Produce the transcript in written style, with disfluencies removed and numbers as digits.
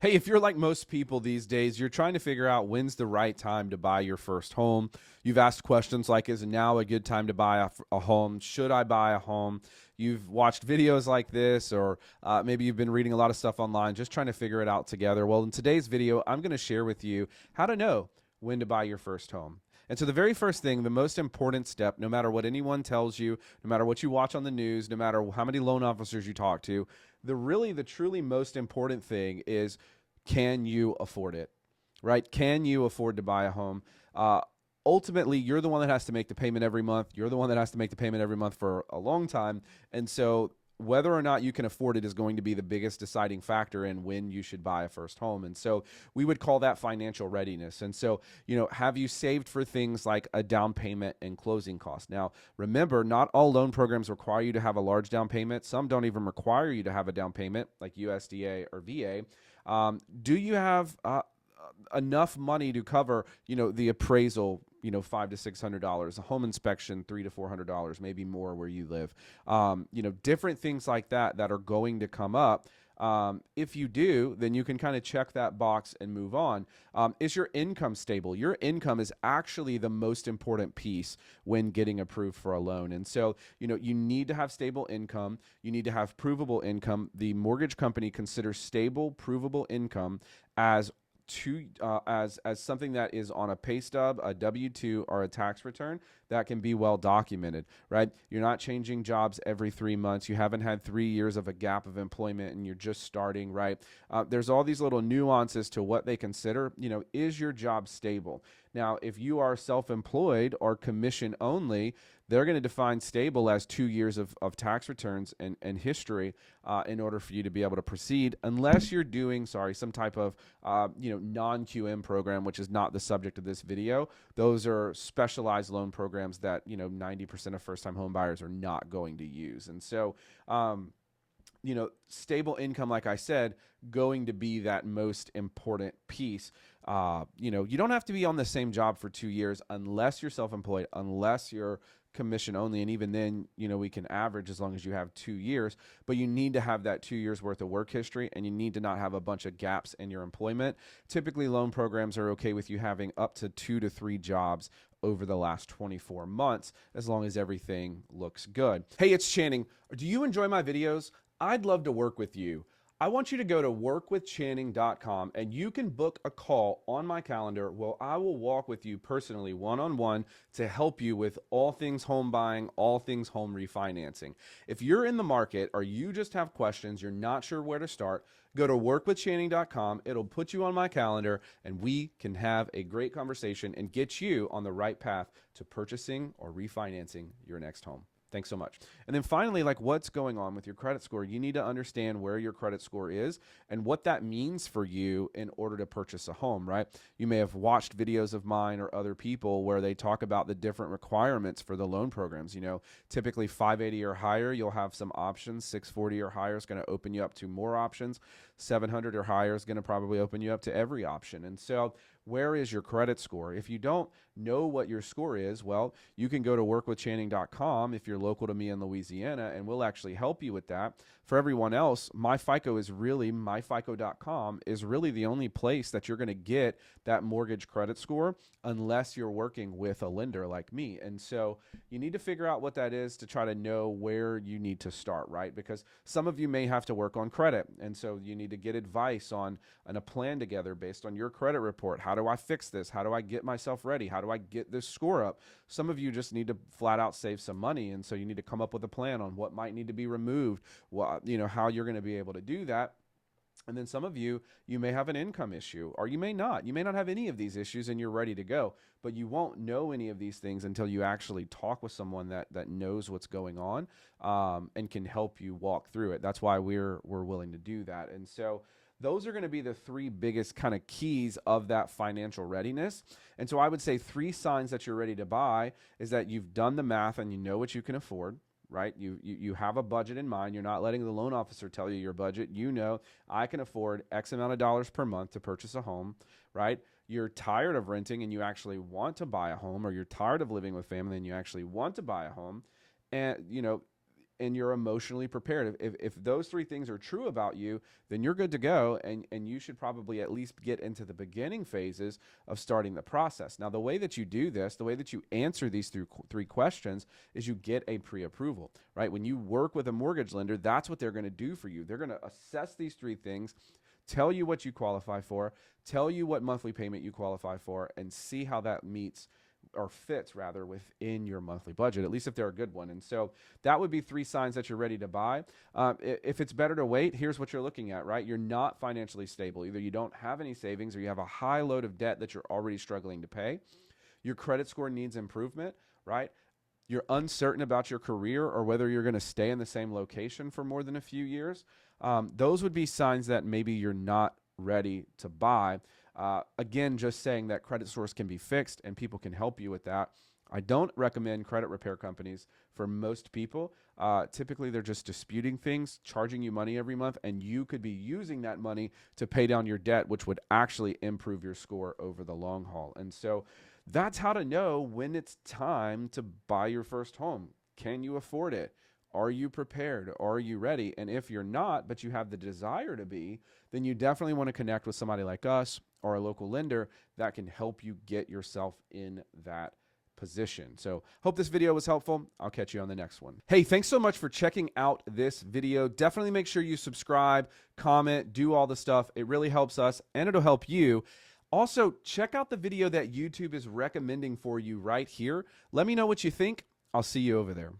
Hey, if you're like most people these days, you're trying to figure out when's the right time to buy your first home. You've asked questions like, is now a good time to buy a home? Should I buy a home? You've watched videos like this, or maybe you've been reading a lot of stuff online, just trying to figure it out together. Well, in today's video, I'm going to share with you how to know when to buy your first home. And so, the very first thing, the most important step, no matter what anyone tells you, no matter what you watch on the news, no matter how many loan officers you talk to, the truly most important thing is, can you afford it, right? Can you afford to buy a home? Ultimately, you're the one that has to make the payment every month. You're the one that has to make the payment every month for a long time. And so whether or not you can afford it is going to be the biggest deciding factor in when you should buy a first home. And so we would call that financial readiness. And so, have you saved for things like a down payment and closing costs? Now, remember, not all loan programs require you to have a large down payment. Some don't even require you to have a down payment, like USDA or VA. Do you have enough money to cover, the appraisal, $500 to $600, a home inspection, $300 to $400, maybe more where you live, different things like that are going to come up. If you do, then you can kind of check that box and move on. Is your income stable? Your income is actually the most important piece when getting approved for a loan. And so, you need to have stable income. You need to have provable income. The mortgage company considers stable, provable income as as something that is on a pay stub, a W-2, or a tax return that can be well documented, right? You're not changing jobs every 3 months. You haven't had 3 years of a gap of employment and you're just starting, right? There's all these little nuances to what they consider. Is your job stable? Now, if you are self-employed or commission only, they're going to define stable as 2 years of tax returns and history in order for you to be able to proceed, unless you're doing, some type of, non-QM program, which is not the subject of this video. Those are specialized loan programs that, 90% of first-time home buyers are not going to use. And so, stable income, like I said, going to be that most important piece. You don't have to be on the same job for 2 years unless you're self-employed, unless you're commission only. And even then, we can average as long as you have 2 years, but you need to have that 2 years worth of work history, and you need to not have a bunch of gaps in your employment. Typically, loan programs are okay with you having up to 2 to 3 jobs over the last 24 months, as long as everything looks good. Hey, it's Channing. Do you enjoy my videos? I'd love to work with you. I want you to go to workwithchanning.com and you can book a call on my calendar. Well, I will walk with you personally one-on-one to help you with all things home buying, all things home refinancing. If you're in the market or you just have questions, you're not sure where to start, go to workwithchanning.com. It'll put you on my calendar and we can have a great conversation and get you on the right path to purchasing or refinancing your next home. Thanks so much. And then finally, what's going on with your credit score? You need to understand where your credit score is and what that means for you in order to purchase a home, right? You may have watched videos of mine or other people where they talk about the different requirements for the loan programs. Typically 580 or higher, you'll have some options. 640 or higher is going to open you up to more options. 700 or higher is going to probably open you up to every option. And so where is your credit score? If you don't know what your score is, well, you can go to workwithchanning.com if you're local to me in Louisiana, and we'll actually help you with that. For everyone else, myfico.com is really the only place that you're going to get that mortgage credit score unless you're working with a lender like me. And so you need to figure out what that is to try to know where you need to start, right? Because some of you may have to work on credit. And so you need to get advice on a plan together based on your credit report. How do I fix this? How do I get myself ready? How do I get this score up? Some of you just need to flat out save some money. And so you need to come up with a plan on what might need to be removed, how you're going to be able to do that. And then some of you may have an income issue, or you may not. You may not have any of these issues and you're ready to go, but you won't know any of these things until you actually talk with someone that knows what's going on and can help you walk through it. That's why we're willing to do that. And so those are going to be the 3 biggest kind of keys of that financial readiness. And so I would say 3 signs that you're ready to buy is that you've done the math and you know what you can afford. Right? You have a budget in mind. You're not letting the loan officer tell you your budget. I can afford X amount of dollars per month to purchase a home, right? You're tired of renting and you actually want to buy a home, or you're tired of living with family and you actually want to buy a home. And, and you're emotionally prepared. If those three things are true about you, then you're good to go, and you should probably at least get into the beginning phases of starting the process. Now, the way that you do this, the way that you answer these three questions is you get a pre-approval, right? When you work with a mortgage lender, that's what they're going to do for you. They're going to assess these three things, tell you what you qualify for, tell you what monthly payment you qualify for, and see how that meets or fits rather within your monthly budget, at least if they're a good one. And so that would be three signs that you're ready to buy. If it's better to wait, here's what you're looking at, right? You're not financially stable. Either you don't have any savings or you have a high load of debt that you're already struggling to pay. Your credit score needs improvement, right? You're uncertain about your career or whether you're going to stay in the same location for more than a few years. Those would be signs that maybe you're not ready to buy. Again, just saying that credit scores can be fixed and people can help you with that. I don't recommend credit repair companies for most people. Typically, they're just disputing things, charging you money every month, and you could be using that money to pay down your debt, which would actually improve your score over the long haul. And so that's how to know when it's time to buy your first home. Can you afford it? Are you prepared? Are you ready? And if you're not, but you have the desire to be, then you definitely want to connect with somebody like us or a local lender that can help you get yourself in that position. So hope this video was helpful. I'll catch you on the next one. Hey, thanks so much for checking out this video. Definitely make sure you subscribe, comment, do all the stuff. It really helps us and it'll help you. Also, check out the video that YouTube is recommending for you right here. Let me know what you think. I'll see you over there.